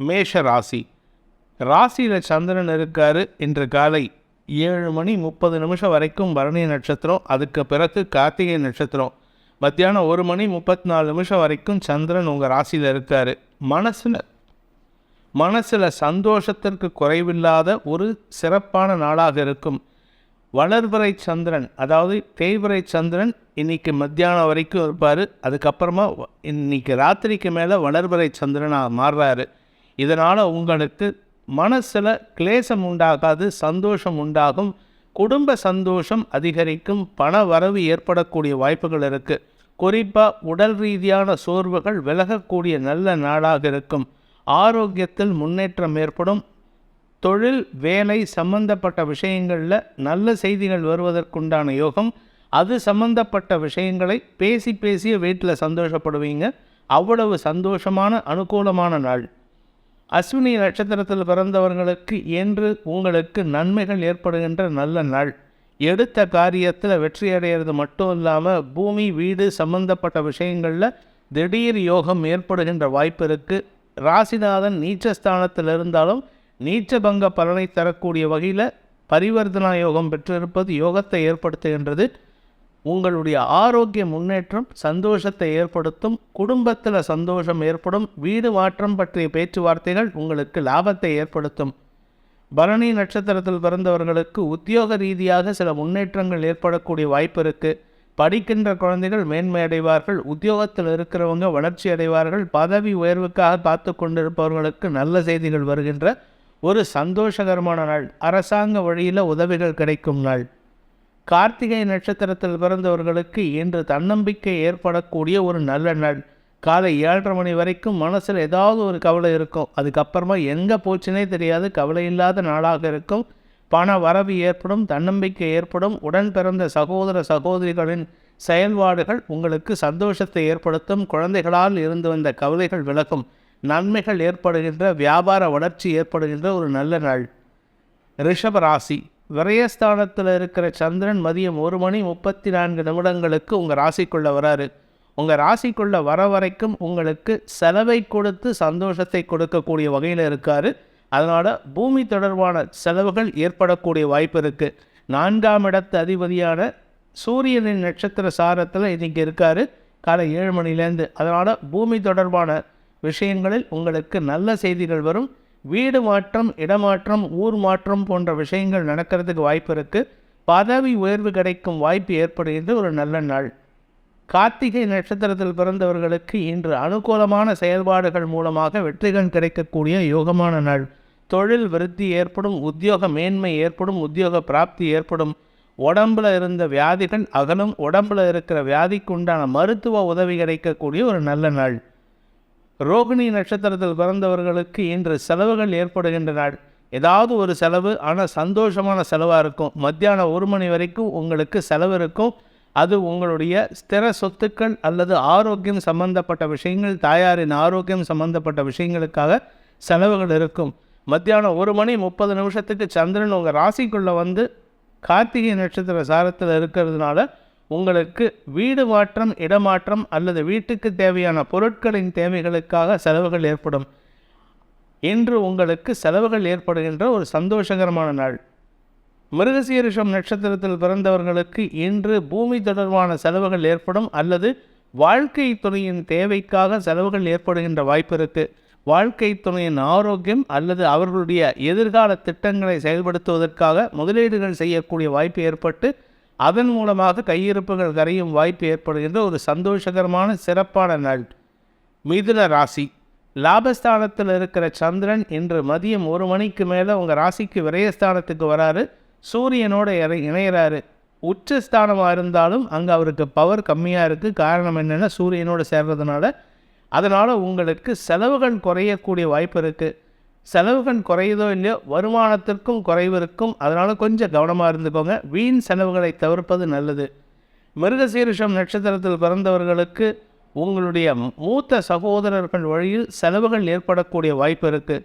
மேஷ ராசி. ராசியில் சந்திரன் இருக்கார். இன்று காலை 7:30 வரைக்கும் பரணி நட்சத்திரம், அதுக்கு பிறகு கார்த்திகை நட்சத்திரம். மத்தியானம் 1:34 வரைக்கும் சந்திரன் உங்கள் ராசியில் இருக்கார். மனசில் சந்தோஷத்திற்கு குறைவில்லாத ஒரு சிறப்பான நாளாக இருக்கும். வளர்பிறை சந்திரன், அதாவது தேய்பிறை சந்திரன் இன்னைக்கு மத்தியானம் வரைக்கும் இருப்பார். அதுக்கப்புறமா இன்னைக்கு ராத்திரிக்கு மேலே வளர்பிறை சந்திரனாக மாறுறாரு. இதனால் உங்களுக்கு மனசில் கிளேசம் உண்டாகாது, சந்தோஷம் உண்டாகும். குடும்ப சந்தோஷம் அதிகரிக்கும். பண வரவு ஏற்படக்கூடிய வாய்ப்புகள் இருக்குது. குறிப்பாக உடல் ரீதியான சோர்வுகள் விலகக்கூடிய நல்ல நாளாக இருக்கும். ஆரோக்கியத்தில் முன்னேற்றம் ஏற்படும். தொழில் வேலை சம்பந்தப்பட்ட விஷயங்களில் நல்ல செய்திகள் வருவதற்குண்டான யோகம். அது சம்பந்தப்பட்ட விஷயங்களை பேசி வீட்டில் சந்தோஷப்படுவீங்க. அவ்வளவு சந்தோஷமான அனுகூலமான நாள். அஸ்வினி நட்சத்திரத்தில் பிறந்தவர்களுக்கு என்று உங்களுக்கு நன்மைகள் ஏற்படுகின்ற நல்ல நாள். எடுத்த காரியத்தில் வெற்றி அடைகிறது மட்டும் இல்லாமல் பூமி வீடு சம்பந்தப்பட்ட விஷயங்களில் திடீர் யோகம் ஏற்படுகின்ற வாய்ப்பு இருக்குது. ராசிநாதன் நீச்சஸ்தானத்தில் இருந்தாலும் நீச்சபங்க பலனை தரக்கூடிய வகையில் பரிவர்த்தனா யோகம் பெற்றிருப்பது யோகத்தை ஏற்படுத்துகின்றது. உங்களுடைய ஆரோக்கிய முன்னேற்றம் சந்தோஷத்தை ஏற்படுத்தும். குடும்பத்தில் சந்தோஷம் ஏற்படும். வீடு மாற்றம் பற்றிய பேச்சுவார்த்தைகள் உங்களுக்கு லாபத்தை ஏற்படுத்தும். பரணி நட்சத்திரத்தில் பிறந்தவர்களுக்கு உத்தியோக ரீதியாக சில முன்னேற்றங்கள் ஏற்படக்கூடிய வாய்ப்பு இருக்குது. படிக்கின்ற குழந்தைகள் மேன்மை அடைவார்கள். உத்தியோகத்தில் இருக்கிறவங்க வளர்ச்சி அடைவார்கள். பதவி உயர்வுக்காக காத்து கொண்டிருப்பவர்களுக்கு நல்ல செய்திகள் வருகின்ற ஒரு சந்தோஷகரமான நாள். அரசாங்க வழியில் உதவிகள் கிடைக்கும் நாள். கார்த்திகை நட்சத்திரத்தில் பிறந்தவர்களுக்கு இன்று தன்னம்பிக்கை ஏற்படக்கூடிய ஒரு நல்ல நாள். காலை 7:30 மணி வரைக்கும் மனசில் ஏதாவது ஒரு கவலை இருக்கும். அதுக்கப்புறமா எங்கே போச்சுனே தெரியாது. கவலை இல்லாத நாளாக இருக்கும். பண வரவு ஏற்படும். தன்னம்பிக்கை ஏற்படும். உடன் பிறந்த சகோதர சகோதரிகளின் செயல்பாடுகள் உங்களுக்கு சந்தோஷத்தை ஏற்படுத்தும். குழந்தைகளால் இருந்து வந்த கவலைகள் விலகும். நன்மைகள் ஏற்படுகின்ற, வியாபார வளர்ச்சி ஏற்படுகின்ற ஒரு நல்ல நாள். ரிஷப ராசி. விரயஸ்தானத்தில் இருக்கிற சந்திரன் மதியம் 1:34 உங்கள் ராசிக்குள்ளே வராரு. உங்கள் ராசிக்குள்ளே வர வரைக்கும் உங்களுக்கு செலவை கொடுத்து சந்தோஷத்தை கொடுக்கக்கூடிய வகையில் இருக்கார். அதனால் பூமி தொடர்பான செலவுகள் ஏற்படக்கூடிய வாய்ப்பு இருக்குது. 4ஆம் இடத்து அதிபதியான சூரியனின் நட்சத்திர சாரத்தில் இன்றைக்கி இருக்கார் காலை 7 மணிலேருந்து. அதனால் பூமி தொடர்பான விஷயங்களில் உங்களுக்கு நல்ல செய்திகள் வரும். வீடு மாற்றம், இடமாற்றம், ஊர் மாற்றம் போன்ற விஷயங்கள் நடக்கிறதுக்கு வாய்ப்பு இருக்குது. பதவி உயர்வு கிடைக்கும் வாய்ப்பு ஏற்படுகின்ற ஒரு நல்ல நாள். கார்த்திகை நட்சத்திரத்தில் பிறந்தவர்களுக்கு இன்று அனுகூலமான செயல்பாடுகள் மூலமாக வெற்றிகள் கிடைக்கக்கூடிய யோகமான நாள். தொழில் விருத்தி ஏற்படும். உத்தியோக மேன்மை ஏற்படும். உத்தியோக பிராப்தி ஏற்படும். உடம்பில் இருந்த வியாதிகள் அகலும். உடம்பில் இருக்கிற வியாதிக்கு உண்டான மருத்துவ உதவி கிடைக்கக்கூடிய ஒரு நல்ல நாள். ரோகிணி நட்சத்திரத்தில் பிறந்தவர்களுக்கு இன்று செலவுகள் ஏற்படுகின்ற நாள். ஏதாவது ஒரு செலவு, ஆனால் சந்தோஷமான செலவாக இருக்கும். மத்தியானம் 1 மணி வரைக்கும் உங்களுக்கு செலவு இருக்கும். அது உங்களுடைய ஸ்திர சொத்துக்கள் அல்லது ஆரோக்கியம் சம்பந்தப்பட்ட விஷயங்கள், தாயாரின் ஆரோக்கியம் சம்பந்தப்பட்ட விஷயங்களுக்காக செலவுகள் இருக்கும். மத்தியானம் 1:30 சந்திரன் உங்கள் ராசிக்குள்ளே வந்து கார்த்திகை நட்சத்திர சாரத்தில் இருக்கிறதுனால உங்களுக்கு வீடு மாற்றம், இடமாற்றம் அல்லது வீட்டுக்கு தேவையான பொருட்களின் தேவைகளுக்காக செலவுகள் ஏற்படும். இன்று உங்களுக்கு செலவுகள் ஏற்படுகின்ற ஒரு சந்தோஷகரமான நாள். மிருகசீரிஷம் நட்சத்திரத்தில் பிறந்தவர்களுக்கு இன்று பூமி தொடர்பான செலவுகள் ஏற்படும் அல்லது வாழ்க்கை துணையின் தேவைக்காக செலவுகள் ஏற்படுகின்ற வாய்ப்பு இருக்குது. வாழ்க்கை துணையின் ஆரோக்கியம் அல்லது அவர்களுடைய எதிர்கால திட்டங்களை செயல்படுத்துவதற்காக முதலீடுகள் செய்யக்கூடிய வாய்ப்பு ஏற்பட்டு அதன் மூலமாக கையிருப்புகள் கரையும் வாய்ப்பு ஏற்படுகின்ற ஒரு சந்தோஷகரமான சிறப்பான நாள். மிதுன ராசி. லாபஸ்தானத்தில் இருக்கிற சந்திரன் இன்று மதியம் 1 மணிக்கு மேலே உங்கள் ராசிக்கு விரயஸ்தானத்துக்கு வராரு. சூரியனோட இணையிறாரு. உச்சஸ்தானமாக இருந்தாலும் அங்கே அவருக்கு பவர் கம்மியாக இருக்குது. காரணம் என்னென்னா சூரியனோடு சேர்றதுனால. அதனால் உங்களுக்கு செலவுகள் குறையக்கூடிய வாய்ப்பு இருக்குது. செலவுகள் குறையுதோ இல்லையோ வருமானத்திற்கும் குறைவு இருக்கும். அதனால் கொஞ்சம் கவனமாக இருந்துக்கோங்க. வீண் செலவுகளை தவிர்ப்பது நல்லது. மிருகசீரிஷம் நட்சத்திரத்தில் பிறந்தவர்களுக்கு உங்களுடைய மூத்த சகோதரர்கள் வழியில் செலவுகள் ஏற்படக்கூடிய வாய்ப்பு இருக்குது.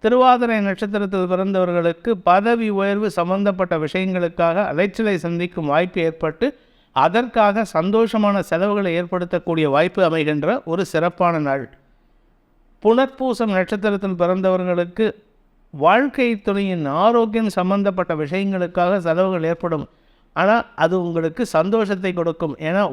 திருவாதிரை நட்சத்திரத்தில் பிறந்தவர்களுக்கு பதவி உயர்வு சம்பந்தப்பட்ட விஷயங்களுக்காக அலைச்சலை சந்திக்கும் வாய்ப்பு ஏற்பட்டு அதற்காக சந்தோஷமான செலவுகளை ஏற்படுத்தக்கூடிய வாய்ப்பு அமைகின்ற ஒரு சிறப்பான நாள். புனர்பூசம் நட்சத்திரத்தில் பிறந்தவர்களுக்கு வாழ்க்கை துணையின் ஆரோக்கியம் சம்பந்தப்பட்ட விஷயங்களுக்காக செலவுகள் ஏற்படும். ஆனால் அது உங்களுக்கு சந்தோஷத்தை கொடுக்கும். ஏன்னா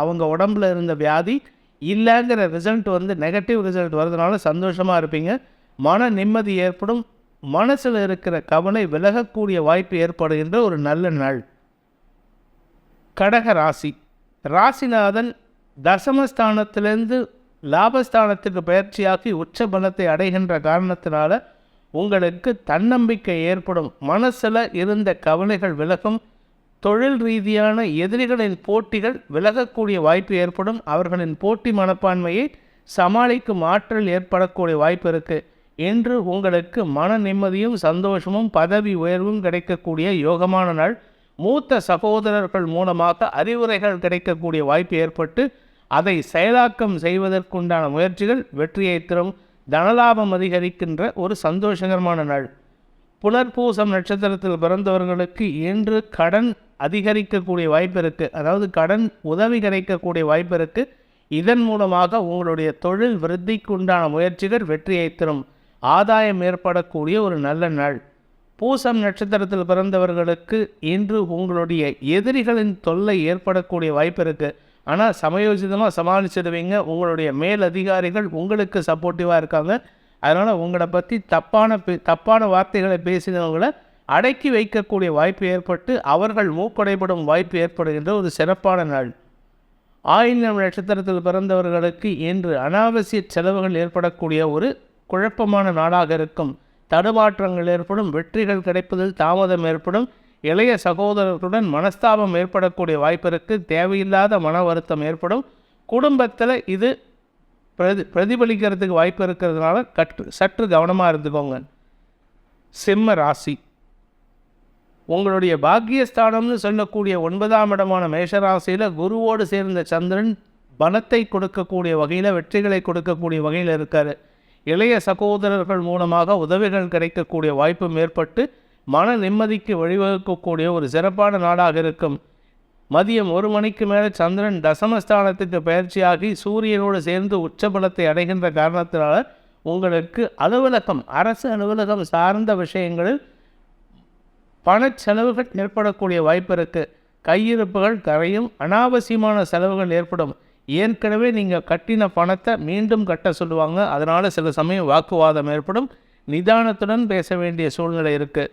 அவங்க உடம்புல இருந்த வியாதி இல்லைங்கிற ரிசல்ட் நெகட்டிவ் ரிசல்ட் வர்றதுனால சந்தோஷமாக இருப்பீங்க. மன நிம்மதி ஏற்படும். மனசில் இருக்கிற கவலை விலகக்கூடிய வாய்ப்பு ஏற்படுகின்ற ஒரு நல்ல நாள். கடக ராசி. ராசிநாதன் தசமஸ்தானத்திலிருந்து லாபஸ்தானத்துக்கு பயிற்சியாக்கி உச்ச பலத்தை அடைகின்ற காரணத்தினால உங்களுக்கு தன்னம்பிக்கை ஏற்படும். மனசில் இருந்த கவலைகள் விலகும். தொழில் ரீதியான எதிரிகளின் போட்டிகள் விலகக்கூடிய வாய்ப்பு ஏற்படும். அவர்களின் போட்டி மனப்பான்மையை சமாளிக்கும் ஆற்றல் ஏற்படக்கூடிய வாய்ப்பு இருக்குது. இன்று உங்களுக்கு மன நிம்மதியும் சந்தோஷமும் பதவி உயர்வும் கிடைக்கக்கூடிய யோகமான நாள். மூத்த சகோதரர்கள் மூலமாக அறிவுரைகள் கிடைக்கக்கூடிய வாய்ப்பு ஏற்பட்டு அதை செயலாக்கம் செய்வதற்குண்டான முயற்சிகள் வெற்றியை தரும். தனலாபம் அதிகரிக்கின்ற ஒரு சந்தோஷகரமான நாள். புனர்பூசம் நட்சத்திரத்தில் பிறந்தவர்களுக்கு இன்று கடன் அதிகரிக்கக்கூடிய வாய்ப்பு இருக்குது. அதாவது கடன் உதவி கிடைக்கக்கூடிய வாய்ப்பு இருக்குது. இதன் மூலமாக உங்களுடைய தொழில் விருத்திக்கு உண்டான முயற்சிகள் வெற்றியை தரும். ஆதாயம் ஏற்படக்கூடிய ஒரு நல்ல நாள். பூசம் நட்சத்திரத்தில் பிறந்தவர்களுக்கு இன்று உங்களுடைய எதிரிகளின் தொல்லை ஏற்படக்கூடிய வாய்ப்பு இருக்குது. ஆனால் சமயோசிதமாக சமாளிச்சிடுவீங்க. உங்களுடைய மேல் அதிகாரிகள் உங்களுக்கு சப்போர்ட்டிவாக இருக்காங்க. அதனால் உங்களை பற்றி தப்பான வார்த்தைகளை பேசினவங்களை அடக்கி வைக்கக்கூடிய வாய்ப்பு ஏற்பட்டு அவர்கள் மூக்கடைப்படும் வாய்ப்பு ஏற்படுகின்ற ஒரு சிறப்பான நாள். ஆயில்யம் நட்சத்திரத்தில் பிறந்தவர்களுக்கு இன்று அனாவசிய செலவுகள் ஏற்படக்கூடிய ஒரு குழப்பமான நாளாக இருக்கும். தடுமாற்றங்கள் ஏற்படும். வெற்றிகள் கிடைப்பதில் தாமதம் ஏற்படும். இளைய சகோதரர்களுடன் மனஸ்தாபம் ஏற்படக்கூடிய வாய்ப்பு இருக்குது. தேவையில்லாத மன வருத்தம் ஏற்படும். குடும்பத்தில் இது பிரதிபலிக்கிறதுக்கு வாய்ப்பு இருக்கிறதுனால சற்று கவனமாக இருந்துக்கோங்க. சிம்ம ராசி. உங்களுடைய பாக்கியஸ்தானம்னு சொல்லக்கூடிய 9ஆம் இடமான மேஷராசியில் குருவோடு சேர்ந்த சந்திரன் பலத்தை கொடுக்கக்கூடிய வகையில் வெற்றிகளை கொடுக்கக்கூடிய வகையில் இருக்கார். இளைய சகோதரர்கள் மூலமாக உதவிகள் கிடைக்கக்கூடிய வாய்ப்பும் ஏற்பட்டு மன நிம்மதிக்கு வழிவகுக்கக்கூடிய ஒரு சிறப்பான நாளாக இருக்கும். மதியம் 1 மணிக்கு மேலே சந்திரன் தசமஸ்தானத்துக்கு பயிற்சியாகி சூரியனோடு சேர்ந்து உச்சபலத்தை அடைகின்ற காரணத்தினால உங்களுக்கு அரசு அலுவலகம் சார்ந்த விஷயங்களில் பணச்செலவுகள் ஏற்படக்கூடிய வாய்ப்பு இருக்குது. கையிருப்புகள் கரையும். அனாவசியமான செலவுகள் ஏற்படும். ஏற்கனவே நீங்கள் கட்டின பணத்தை மீண்டும் கட்ட சொல்லுவாங்க. அதனால் சில சமயம் வாக்குவாதம் ஏற்படும். நிதானத்துடன் பேச வேண்டிய சூழ்நிலை இருக்குது.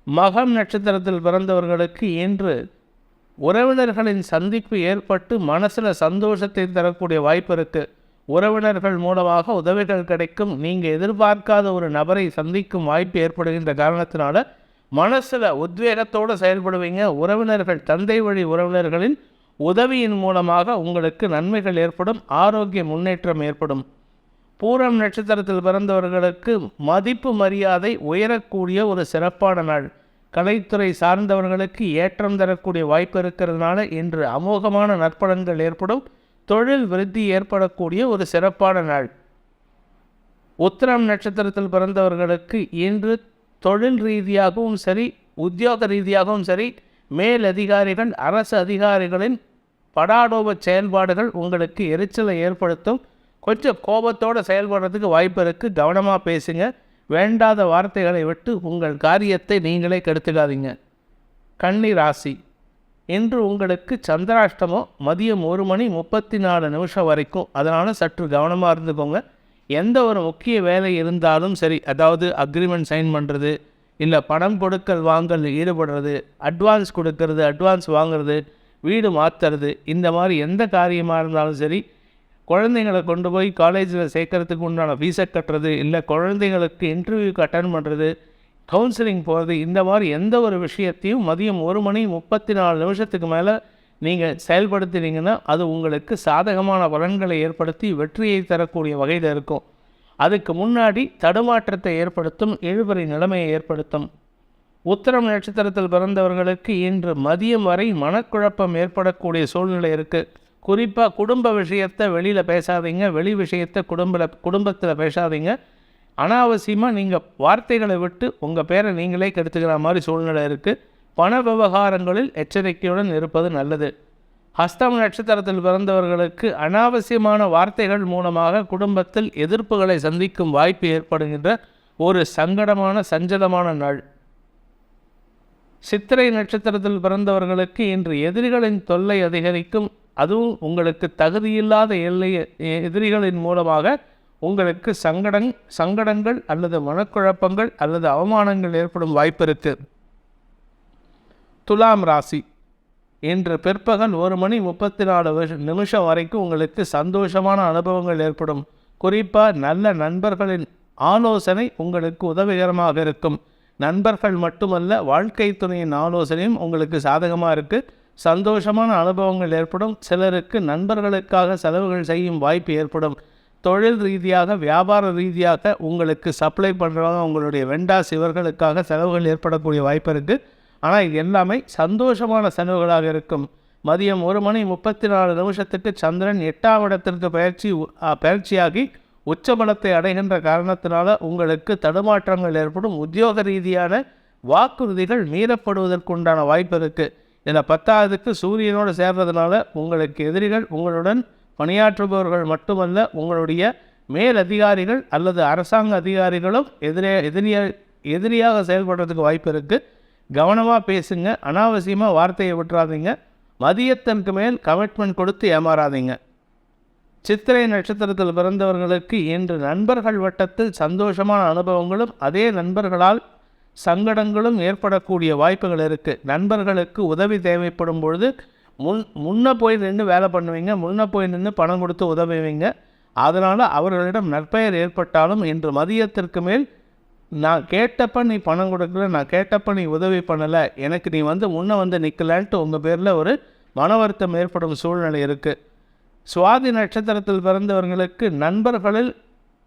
மகம் நட்சத்திரத்தில் பிறந்தவர்களுக்கு இன்று உறவினர்களின் சந்திப்பு ஏற்பட்டு மனசில் சந்தோஷத்தை தரக்கூடிய வாய்ப்பு இருக்குது. உறவினர்கள் மூலமாக உதவிகள் கிடைக்கும். நீங்கள் எதிர்பார்க்காத ஒரு நபரை சந்திக்கும் வாய்ப்பு ஏற்படுகின்ற காரணத்தினால மனசில் உத்வேகத்தோடு செயல்படுவீங்க. உறவினர்கள் தந்தை வழி உறவினர்களின் உதவியின் மூலமாக உங்களுக்கு நன்மைகள் ஏற்படும். ஆரோக்கிய முன்னேற்றம் ஏற்படும். பூரம் நட்சத்திரத்தில் பிறந்தவர்களுக்கு மதிப்பு மரியாதை உயரக்கூடிய ஒரு சிறப்பான நாள். கலைத்துறை சார்ந்தவர்களுக்கு ஏற்றம் தரக்கூடிய வாய்ப்பு இருக்கிறதுனால இன்று அமோகமான நற்பலன்கள் ஏற்படும். தொழில் விருத்தி ஏற்படக்கூடிய ஒரு சிறப்பான நாள். உத்திரம் நட்சத்திரத்தில் பிறந்தவர்களுக்கு இன்று தொழில் ரீதியாகவும் சரி, உத்தியோக ரீதியாகவும் சரி, மேல் அதிகாரிகள் அரசு அதிகாரிகளின் படாடோப செயல்பாடுகள் உங்களுக்கு எரிச்சலை ஏற்படுத்தும். கொஞ்சம் கோபத்தோடு செயல்படுறதுக்கு வாய்ப்பு இருக்குது. கவனமாக பேசுங்க. வேண்டாத வார்த்தைகளை விட்டு உங்கள் காரியத்தை நீங்களே கெடுத்துக்காதீங்க. கன்னி ராசி. இன்று உங்களுக்கு சந்திராஷ்டமம் மதியம் 1:34 வரைக்கும். அதனால் சற்று கவனமாக இருந்துக்கோங்க. எந்த ஒரு முக்கிய வேலை இருந்தாலும் சரி, அதாவது அக்ரிமெண்ட் சைன் பண்ணுறது, இல்லை பணம் கொடுக்கல் வாங்கல் ஈடுபடுறது, அட்வான்ஸ் கொடுக்கறது, அட்வான்ஸ் வாங்குறது, வீடு மாற்றுறது, இந்த மாதிரி எந்த காரியமாக இருந்தாலும் சரி, குழந்தைங்களை கொண்டு போய் காலேஜில் சேர்க்கறதுக்கு உண்டான ஃபீஸை கட்டுறது, இல்லை குழந்தைங்களுக்கு இன்டர்வியூக்கு அட்டன் பண்ணுறது, கவுன்சிலிங் போகிறது, இந்த மாதிரி எந்த ஒரு விஷயத்தையும் மதியம் 1:34 மேலே நீங்கள் செயல்படுத்தினீங்கன்னா அது உங்களுக்கு சாதகமான பலன்களை ஏற்படுத்தி வெற்றியை தரக்கூடிய வகையில் இருக்கும். அதுக்கு முன்னாடி தடுமாற்றத்தை ஏற்படுத்தும், இழுபறி நிலைமையை ஏற்படுத்தும். உத்திரம் நட்சத்திரத்தில் பிறந்தவர்களுக்கு இன்று மதியம் வரை மனக்குழப்பம் ஏற்படக்கூடிய சூழ்நிலை இருக்குது. குறிப்பாக குடும்ப விஷயத்தை வெளியில் பேசாதீங்க. வெளி விஷயத்தை குடும்பத்தில் பேசாதீங்க. அனாவசியமாக நீங்கள் வார்த்தைகளை விட்டு உங்கள் பேரை நீங்களே கெடுத்துக்கிற மாதிரி சூழ்நிலை இருக்குது. பண விவகாரங்களில் எச்சரிக்கையுடன் இருப்பது நல்லது. ஹஸ்தம் நட்சத்திரத்தில் பிறந்தவர்களுக்கு அனாவசியமான வார்த்தைகள் மூலமாக குடும்பத்தில் எதிர்ப்புகளை சந்திக்கும் வாய்ப்பு ஏற்படுகின்ற ஒரு சங்கடமான சஞ்சலமான நாள். சித்திரை நட்சத்திரத்தில் பிறந்தவர்களுக்கு இன்று எதிரிகளின் தொல்லை அதிகரிக்கும். அதுவும் உங்களுக்கு தகுதியில்லாத எதிரிகளின் மூலமாக உங்களுக்கு சங்கடங்கள் அல்லது மனக்குழப்பங்கள் அல்லது அவமானங்கள் ஏற்படும் வாய்ப்பு இருக்கு. துலாம் ராசி, இன்று பிற்பகல் 1:34 வரைக்கும் உங்களுக்கு சந்தோஷமான அனுபவங்கள் ஏற்படும். குறிப்பாக நல்ல நண்பர்களின் ஆலோசனை உங்களுக்கு உதவிகரமாக இருக்கும். நண்பர்கள் மட்டுமல்ல, வாழ்க்கை துணையின் ஆலோசனையும் உங்களுக்கு சாதகமாக இருக்குது. சந்தோஷமான அனுபவங்கள் ஏற்படும். சிலருக்கு நண்பர்களுக்காக செலவுகள் செய்யும் வாய்ப்பு ஏற்படும். தொழில் ரீதியாக வியாபார ரீதியாக உங்களுக்கு சப்ளை பண்ணுறவங்க உங்களுடைய வெண்டாஸ் இவர்களுக்காக செலவுகள் ஏற்படக்கூடிய வாய்ப்பு இருக்குது. ஆனால் இது எல்லாமே சந்தோஷமான செலவுகளாக இருக்கும். மதியம் 1:34 சந்திரன் 8ஆம் இடத்திற்கு பயிற்சியாகி உச்சபலத்தை அடைகின்ற காரணத்தினால உங்களுக்கு தடுமாற்றங்கள் ஏற்படும். உத்தியோக ரீதியான வாக்குறுதிகள் மீறப்படுவதற்குண்டான வாய்ப்பு இருக்குது. இதில் 10ஆவதுக்கு சூரியனோடு சேர்றதுனால உங்களுக்கு எதிரிகள் உங்களுடன் பணியாற்றுபவர்கள் மட்டுமல்ல, உங்களுடைய மேல் அதிகாரிகள் அல்லது அரசாங்க அதிகாரிகளும் எதிரியாக செயல்படுறதுக்கு வாய்ப்பு இருக்குது. கவனமாக பேசுங்க. அனாவசியமாக வார்த்தையை விட்டுறாதீங்க. மதியத்திற்கு மேல் கமிட்மெண்ட் கொடுத்து ஏமாறாதீங்க. சித்திரை நட்சத்திரத்தில் பிறந்தவர்களுக்கு இன்று நண்பர்கள் வட்டத்தில் சந்தோஷமான அனுபவங்களும் அதே நண்பர்களால் சங்கடங்களும் ஏற்படக்கூடிய வாய்ப்புகள் இருக்குது. நண்பர்களுக்கு உதவி தேவைப்படும் பொழுது முன்ன போய் நின்று வேலை பண்ணுவீங்க, முன்ன போய் நின்று பணம் கொடுத்து உதவுவீங்க. அதனால் அவர்களிடம் நற்பெயர் ஏற்பட்டாலும் இன்று மதியத்திற்கு மேல் நான் கேட்டப்ப நீ பணம் கொடுக்கல, நான் கேட்டப்ப நீ உதவி பண்ணலை, எனக்கு நீ முன்ன நிற்கலான்ட்டு உங்கள் பேரில் ஒரு மன வருத்தம் ஏற்படும் சூழ்நிலை இருக்குது. சுவாதி நட்சத்திரத்தில் பிறந்தவர்களுக்கு நண்பர்களில்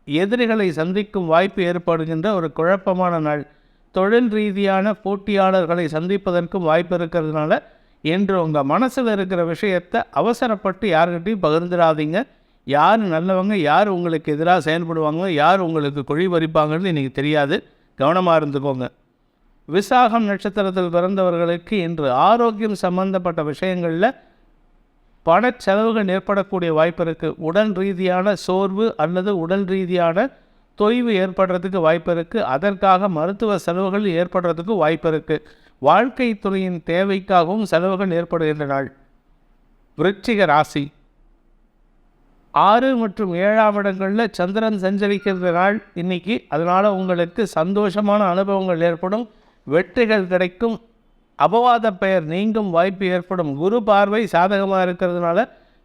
எதிரிகளை சந்திக்கும் வாய்ப்பு ஏற்படுகின்ற ஒரு குழப்பமான நாள். தொழில் ரீதியான போட்டியாளர்களை சந்திப்பதற்கும் வாய்ப்பு இருக்கிறதுனால இன்று உங்கள் மனசில் இருக்கிற விஷயத்தை அவசரப்பட்டு யார்கிட்டையும் பகிர்ந்துடாதீங்க. யார் நல்லவங்க, யார் உங்களுக்கு எதிராக செயல்படுவாங்க, யார் உங்களுக்கு குழி பறிப்பாங்கன்னு இன்றைக்கி தெரியாது. கவனமாக இருந்துக்கோங்க. விசாகம் நட்சத்திரத்தில் பிறந்தவர்களுக்கு இன்று ஆரோக்கியம் சம்பந்தப்பட்ட விஷயங்களில் பண செலவுகள் ஏற்படக்கூடிய வாய்ப்பு இருக்குது. உடல் ரீதியான சோர்வு அல்லது உடல் ரீதியான தொய்வு ஏற்படுறதுக்கு வாய்ப்பு இருக்குது. அதற்காக மருத்துவ செலவுகள் ஏற்படுறதுக்கு வாய்ப்பு இருக்குது. வாழ்க்கை துறையின் தேவைக்காகவும் செலவுகள் ஏற்படுகின்ற நாள். விருச்சிக ராசி, 6 மற்றும் 7ஆம் இடங்களில் சந்திரன் சஞ்சரிக்கின்ற நாள் இன்னைக்கு. அதனால் உங்களுக்கு சந்தோஷமான அனுபவங்கள் ஏற்படும். வெற்றிகள் கிடைக்கும். அபவாத பெயர் நீங்கும் வாய்ப்பு ஏற்படும். குரு பார்வை சாதகமாக இருக்கிறதுனால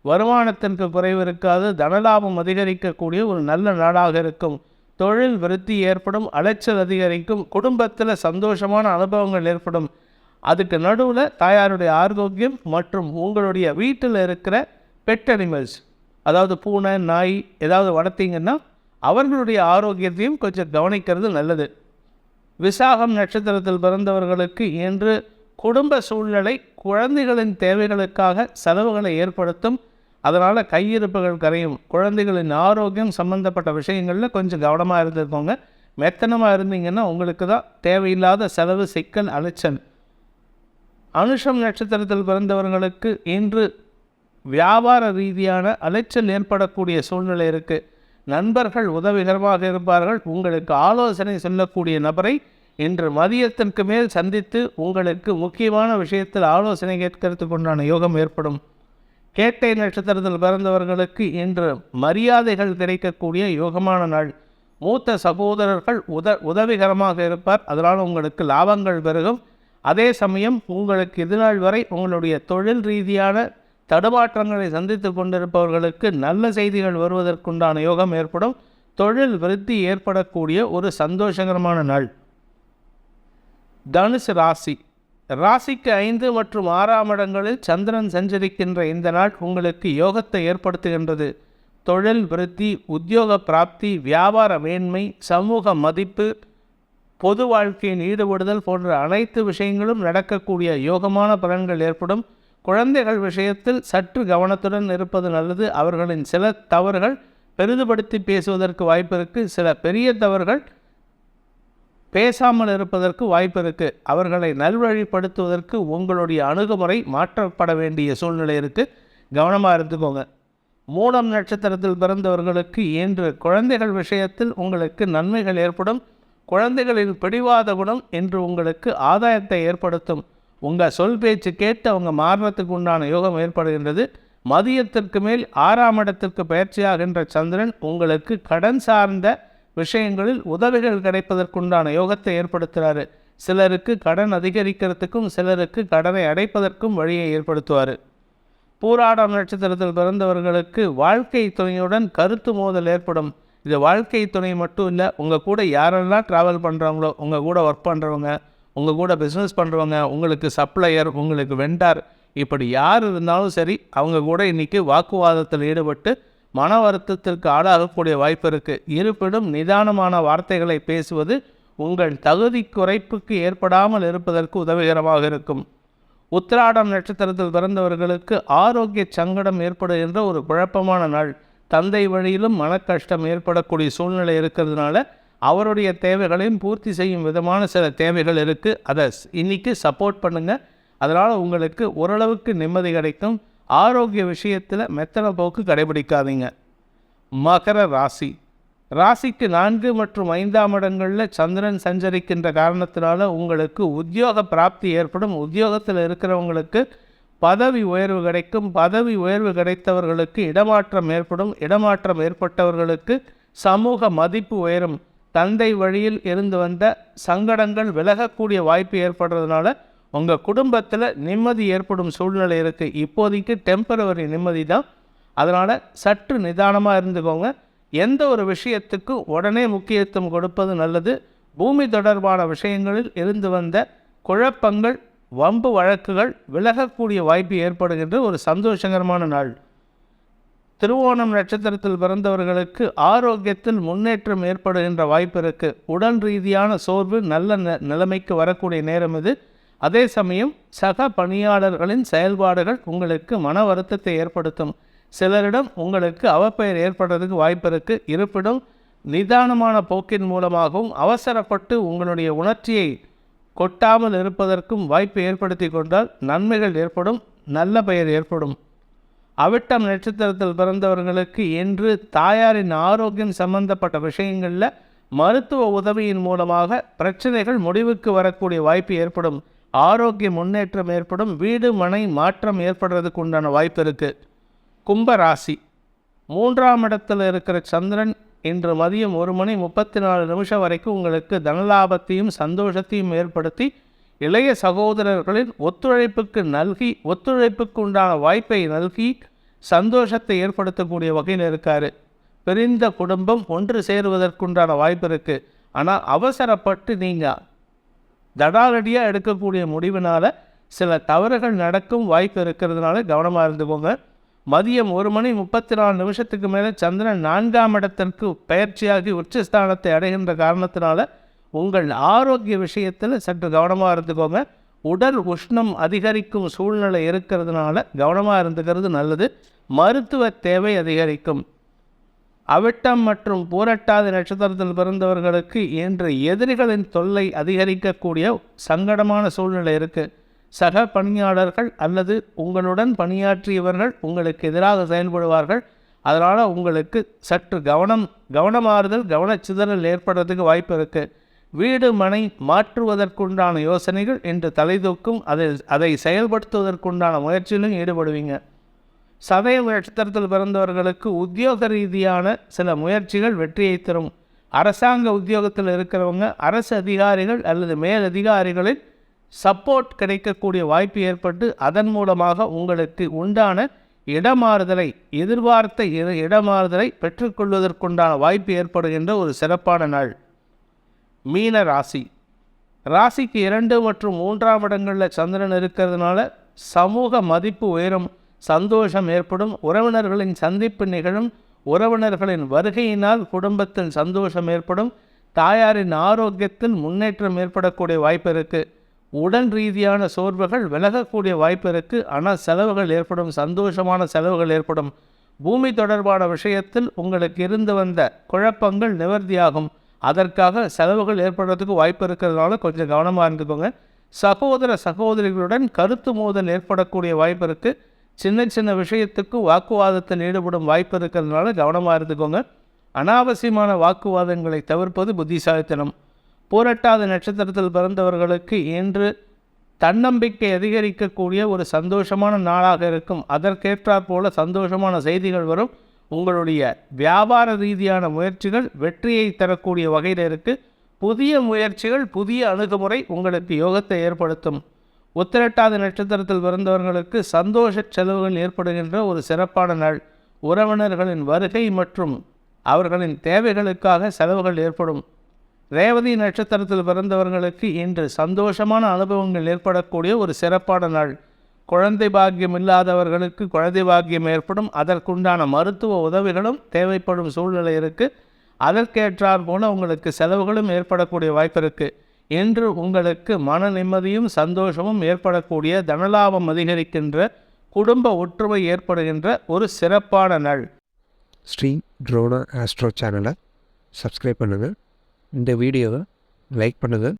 வருமானத்திற்கு குறைவு இருக்காது. தனலாபம் அதிகரிக்கக்கூடிய ஒரு நல்ல நாளாக இருக்கும். தொழில் விருத்தி ஏற்படும். அலைச்சல் அதிகரிக்கும். குடும்பத்தில் சந்தோஷமான அனுபவங்கள் ஏற்படும். அதுக்கு நடுவில் தாயாருடைய ஆரோக்கியம் மற்றும் உங்களுடைய வீட்டில் இருக்கிற பெட் அனிமல்ஸ், அதாவது பூனை நாய் ஏதாவது வளர்த்தீங்கன்னா அவர்களுடைய ஆரோக்கியத்தையும் கொஞ்சம் கவனிக்கிறது நல்லது. விசாகம் நட்சத்திரத்தில் பிறந்தவர்களுக்கு இன்று குடும்ப சூழ்நிலை குழந்தைகளின் தேவைகளுக்காக செலவுகளை ஏற்படுத்தும். அதனால் கையிருப்புகள் கரையும். குழந்தைகளின் ஆரோக்கியம் சம்பந்தப்பட்ட விஷயங்களில் கொஞ்சம் கவனமாக இருந்துக்கோங்க. மெத்தனமாக இருந்தீங்கன்னா உங்களுக்கு தான் தேவையில்லாத செலவு, சிக்கல், அலைச்சல். அனுஷம் நட்சத்திரத்தில் பிறந்தவர்களுக்கு இன்று வியாபார ரீதியான அலைச்சல் ஏற்படக்கூடிய சூழ்நிலை இருக்குது. நண்பர்கள் உதவிகரமாக இருப்பார்கள். உங்களுக்கு ஆலோசனை சொல்லக்கூடிய நபரை இன்று மதியத்திற்கு மேல் சந்தித்து உங்களுக்கு முக்கியமான விஷயத்தில் ஆலோசனை கேட்கறதுக்கு உண்டான யோகம் ஏற்படும். கேட்டை நட்சத்திரத்தில் பிறந்தவர்களுக்கு இன்று மரியாதைகள் கிடைக்கக்கூடிய யோகமான நாள். மூத்த சகோதரர்கள் உதவிகரமாக இருப்பார். அதனால் உங்களுக்கு லாபங்கள் பெருகும். அதே சமயம் உங்களுக்கு இதுநாள் வரை உங்களுடைய தொழில் ரீதியான தடுமாற்றங்களை சந்தித்து கொண்டிருப்பவர்களுக்கு நல்ல செய்திகள் வருவதற்குண்டான யோகம் ஏற்படும். தொழில் விருத்தி ஏற்படக்கூடிய ஒரு சந்தோஷகரமான நாள். தனுசு ராசி, ராசிக்கு 5 மற்றும் 6ஆம் இடங்களில் சந்திரன் சஞ்சரிக்கின்ற இந்த நாள் உங்களுக்கு யோகத்தை ஏற்படுத்துகின்றது. தொழில் விருத்தி, உத்தியோக பிராப்தி, வியாபார மேன்மை, சமூக மதிப்பு, பொது வாழ்க்கையின் ஈடுபடுதல் போன்ற அனைத்து விஷயங்களும் நடக்கக்கூடிய யோகமான பலன்கள் ஏற்படும். குழந்தைகள் விஷயத்தில் சற்று கவனத்துடன் இருப்பது நல்லது. அவர்களின் சில தவறுகள் பெரிதுபடுத்தி பேசுவதற்கு வாய்ப்பு இருக்குது. சில பெரிய தவறுகள் பேசாமல் இருப்பதற்கு வாய்ப்பு இருக்குது. அவர்களை நல்வழிப்படுத்துவதற்கு உங்களுடைய அணுகுமுறை மாற்றப்பட வேண்டிய சூழ்நிலை இருக்குது. கவனமாக இருந்துக்கோங்க. மூலம் நட்சத்திரத்தில் பிறந்தவர்களுக்கு இன்று குழந்தைகள் விஷயத்தில் உங்களுக்கு நன்மைகள் ஏற்படும். குழந்தைகளின் பிடிவாத குணம் இன்று உங்களுக்கு ஆதாயத்தை ஏற்படுத்தும். உங்கள் சொல் பேச்சு கேட்டு அவங்க மாறுறதுக்கு உண்டான யோகம் ஏற்படுகின்றது. மதியத்திற்கு மேல் 6ஆம் இடத்திற்கு பயிற்சியாகின்ற சந்திரன் உங்களுக்கு கடன் சார்ந்த விஷயங்களில் உதவிகள் கிடைப்பதற்குண்டான யோகத்தை ஏற்படுத்துகிறாரு. சிலருக்கு கடன் அதிகரிக்கிறதுக்கும் சிலருக்கு கடனை அடைப்பதற்கும் வழியை ஏற்படுத்துவார். பூராடம் நட்சத்திரத்தில் பிறந்தவர்களுக்கு வாழ்க்கை துணையுடன் கருத்து மோதல் ஏற்படும். இது வாழ்க்கை துணை மட்டும் இல்லை, உங்கள் கூட யாரெல்லாம் ட்ராவல் பண்ணுறவங்களோ, உங்கள் கூட ஒர்க் பண்ணுறவங்க, உங்கள் கூட பிஸ்னஸ் பண்ணுறவங்க, உங்களுக்கு சப்ளையர், உங்களுக்கு வெண்டார், இப்படி யார் இருந்தாலும் சரி, அவங்க கூட இன்றைக்கி வாக்குவாதத்தில் ஈடுபட்டு மன வருத்தத்திற்கு ஆளாகக்கூடிய வாய்ப்பு இருக்குது. இருப்பினும் நிதானமான வார்த்தைகளை பேசுவது உங்கள் தகுதி குறைப்புக்கு ஏற்படாமல் இருப்பதற்கு உதவிகரமாக இருக்கும். உத்திராடம் நட்சத்திரத்தில் பிறந்தவர்களுக்கு ஆரோக்கிய சங்கடம் ஏற்படுகின்ற ஒரு குழப்பமான நாள். தந்தை வழியிலும் மனக்கஷ்டம் ஏற்படக்கூடிய சூழ்நிலை இருக்கிறதுனால அவருடைய தேவைகளையும் பூர்த்தி செய்யும் விதமான சில தேவைகள் இருக்குது. அதை இன்றைக்கி சப்போர்ட் பண்ணுங்கள். அதனால் உங்களுக்கு ஓரளவுக்கு நிம்மதி கிடைக்கும். ஆரோக்கிய விஷயத்தில் மெத்தன போக்கு கடைபிடிக்காதீங்க. மகர ராசி. ராசிக்கு 4 மற்றும் 5ஆம் இடங்களில் சந்திரன் சஞ்சரிக்கின்ற காரணத்தினால உங்களுக்கு உத்தியோக பிராப்தி ஏற்படும். உத்தியோகத்தில் இருக்கிறவங்களுக்கு பதவி உயர்வு கிடைக்கும். பதவி உயர்வு கிடைத்தவர்களுக்கு இடமாற்றம் ஏற்படும். இடமாற்றம் ஏற்பட்டவர்களுக்கு சமூக மதிப்பு உயரும். தந்தை வழியில் இருந்து வந்த சங்கடங்கள் விலகக்கூடிய வாய்ப்பு ஏற்படுறதுனால உங்கள் குடும்பத்தில் நிம்மதி ஏற்படும் சூழ்நிலை இருக்குது. இப்போதைக்கு டெம்பரவரி நிம்மதி தான். அதனால் சற்று நிதானமாக இருந்துக்கோங்க. எந்த ஒரு விஷயத்துக்கும் உடனே முக்கியத்துவம் கொடுப்பது நல்லது. பூமி தொடர்பான விஷயங்களில் இருந்து வந்த குழப்பங்கள், வம்பு வழக்குகள் விலகக்கூடிய வாய்ப்பு ஏற்படுகின்ற ஒரு சந்தோஷகரமான நாள். திருவோணம் நட்சத்திரத்தில் பிறந்தவர்களுக்கு ஆரோக்கியத்தில் முன்னேற்றம் ஏற்படுகின்ற வாய்ப்பு இருக்குது. உடல் ரீதியான சோர்வு நல்ல நிலைமைக்கு வரக்கூடிய நேரம் இது. அதே சமயம் சக பணியாளர்களின் செயல்பாடுகள் உங்களுக்கு மன வருத்தத்தை ஏற்படுத்தும். சிலரிடம் உங்களுக்கு அவப்பெயர் ஏற்படுறதுக்கு வாய்ப்பு இருக்குது. இருப்பினும் நிதானமான போக்கின் மூலமாகவும் அவசரப்பட்டு உங்களுடைய உணர்ச்சியை கொட்டாமல் இருப்பதற்கும் வாய்ப்பு ஏற்படுத்தி கொண்டால் நன்மைகள் ஏற்படும், நல்ல பெயர் ஏற்படும். அவிட்டம் நட்சத்திரத்தில் பிறந்தவர்களுக்கு இன்று தாயாரின் ஆரோக்கியம் சம்பந்தப்பட்ட விஷயங்களில் மருத்துவ உதவியின் மூலமாக பிரச்சனைகள் முடிவுக்கு வரக்கூடிய வாய்ப்பு ஏற்படும். ஆரோக்கிய முன்னேற்றம் ஏற்படும். வீடு மனை மாற்றம் ஏற்படுறதுக்கு உண்டான வாய்ப்பு இருக்குது. கும்பராசி. 3ஆம் இடத்தில் இருக்கிற சந்திரன் இன்று மதியம் 1:34 வரைக்கும் உங்களுக்கு தனலாபத்தையும் சந்தோஷத்தையும் ஏற்படுத்தி இளைய சகோதரர்களின் ஒத்துழைப்புக்கு உண்டான வாய்ப்பை நல்கி சந்தோஷத்தை ஏற்படுத்தக்கூடிய வகையில் இருக்கார். பிரிந்த குடும்பம் ஒன்று சேருவதற்குண்டான வாய்ப்பு இருக்குது. ஆனால் அவசரப்பட்டு நீங்கள் தடாலடியாக எடுக்கக்கூடிய முடிவினால் சில தவறுகள் நடக்கும் வாய்ப்பு இருக்கிறதுனால கவனமாக இருந்துக்கோங்க. மதியம் 1:34 மேலே சந்திரன் 4ஆம் இடத்திற்கு பயிற்சியாகி உச்சஸ்தானத்தை அடைகின்ற காரணத்தினால உங்கள் ஆரோக்கிய விஷயத்தில் சற்று கவனமாக இருந்துக்கோங்க. உடல் உஷ்ணம் அதிகரிக்கும் சூழ்நிலை இருக்கிறதுனால கவனமாக இருந்துக்கிறது நல்லது. மருத்துவ தேவை அதிகரிக்கும். அவிட்டம் மற்றும் பூரட்டாதி நட்சத்திரத்தில் பிறந்தவர்களுக்கு இன்று எதிரிகளின் தொல்லை அதிகரிக்கக்கூடிய சங்கடமான சூழ்நிலை இருக்குது. சக பணியாளர்கள் அல்லது உங்களுடன் பணியாற்றியவர்கள் உங்களுக்கு எதிராக செயல்படுவார்கள். அதனால் உங்களுக்கு சற்று கவனமாறுதல், கவனச்சிதறல் ஏற்படுறதுக்கு வாய்ப்பு இருக்குது. வீடு மனை மாற்றுவதற்குண்டான யோசனைகள் இன்று தலைதூக்கும். அதை செயல்படுத்துவதற்குண்டான முயற்சியிலும் ஈடுபடுவீங்க. சதயம் நட்சத்திரத்தில் பிறந்தவர்களுக்கு உத்தியோக ரீதியான சில முயற்சிகள் வெற்றியை தரும். அரசாங்க உத்தியோகத்தில் இருக்கிறவங்க அரசு அதிகாரிகள் அல்லது மேலதிகாரிகளின் சப்போர்ட் கிடைக்கக்கூடிய வாய்ப்பு ஏற்பட்டு அதன் மூலமாக உங்களுக்கு உண்டான எதிர்பார்த்த இடமாறுதலை பெற்றுக்கொள்வதற்குண்டான வாய்ப்பு ஏற்படுகின்ற ஒரு சிறப்பான நாள். மீன ராசி. ராசிக்கு 2 மற்றும் 3ஆம் இடங்களில் சந்திரன் இருக்கிறதுனால சமூக மதிப்பு உயரும், சந்தோஷம் ஏற்படும். உறவினர்களின் சந்திப்பு நிகழும். உறவினர்களின் வருகையினால் குடும்பத்தில் சந்தோஷம் ஏற்படும். தாயாரின் ஆரோக்கியத்தில் முன்னேற்றம் ஏற்படக்கூடிய வாய்ப்பு இருக்குது. உடல் ரீதியான சோர்வுகள் விலகக்கூடிய வாய்ப்பு இருக்குது. ஆனால் செலவுகள் ஏற்படும், சந்தோஷமான செலவுகள் ஏற்படும். பூமி தொடர்பான விஷயத்தில் உங்களுக்கு இருந்து வந்த குழப்பங்கள் நிவர்த்தியாகும். அதற்காக செலவுகள் ஏற்படுறதுக்கு வாய்ப்பு இருக்கிறதுனால கொஞ்சம் கவனமாக இருந்துக்கோங்க. சகோதர சகோதரிகளுடன் கருத்து மோதல் ஏற்படக்கூடிய வாய்ப்பு இருக்குது. சின்ன சின்ன விஷயத்துக்கு வாக்குவாதத்தில் ஈடுபடும் வாய்ப்பு இருக்கிறதுனால கவனமாக இருந்துக்கோங்க. அனாவசியமான வாக்குவாதங்களை தவிர்ப்பது புத்திசாலித்தனம். பூரட்டாதி நட்சத்திரத்தில் பிறந்தவர்களுக்கு இன்று தன்னம்பிக்கை அதிகரிக்கக்கூடிய ஒரு சந்தோஷமான நாளாக இருக்கும். அதற்கேற்றாற் போல சந்தோஷமான செய்திகள் வரும். உங்களுடைய வியாபார ரீதியான முயற்சிகள் வெற்றியை தரக்கூடிய வகையில் இருக்குது. புதிய முயற்சிகள், புதிய அணுகுமுறை உங்களுக்கு யோகத்தை ஏற்படுத்தும். உத்திரட்டாதி நட்சத்திரத்தில் பிறந்தவர்களுக்கு சந்தோஷ செலவுகள் ஏற்படுகின்ற ஒரு சிறப்பான நாள். உறவினர்களின் வருகை மற்றும் அவர்களின் தேவைகளுக்காக செலவுகள் ஏற்படும். ரேவதி நட்சத்திரத்தில் பிறந்தவர்களுக்கு இன்று சந்தோஷமான அனுபவங்கள் ஏற்படக்கூடிய ஒரு சிறப்பான நாள். குழந்தை பாக்கியம் இல்லாதவர்களுக்கு குழந்தை பாக்கியம் ஏற்படும். அதற்குண்டான மருத்துவ உதவிகளும் தேவைப்படும் சூழ்நிலை இருக்குது. அதற்கேற்றார் போல உங்களுக்கு செலவுகளும் ஏற்படக்கூடிய வாய்ப்பு இருக்குது. இன்று உங்களுக்கு மன நிம்மதியும் சந்தோஷமும் ஏற்படக்கூடிய, தனலாபம் அதிகரிக்கின்ற, குடும்ப ஒற்றுமை ஏற்படுகின்ற ஒரு சிறப்பான நாள். ஸ்ரீ ட்ரோனா ஆஸ்ட்ரோ சேனலை சப்ஸ்கிரைப் பண்ணுங்கள். இந்த வீடியோவை லைக் பண்ணுங்கள்.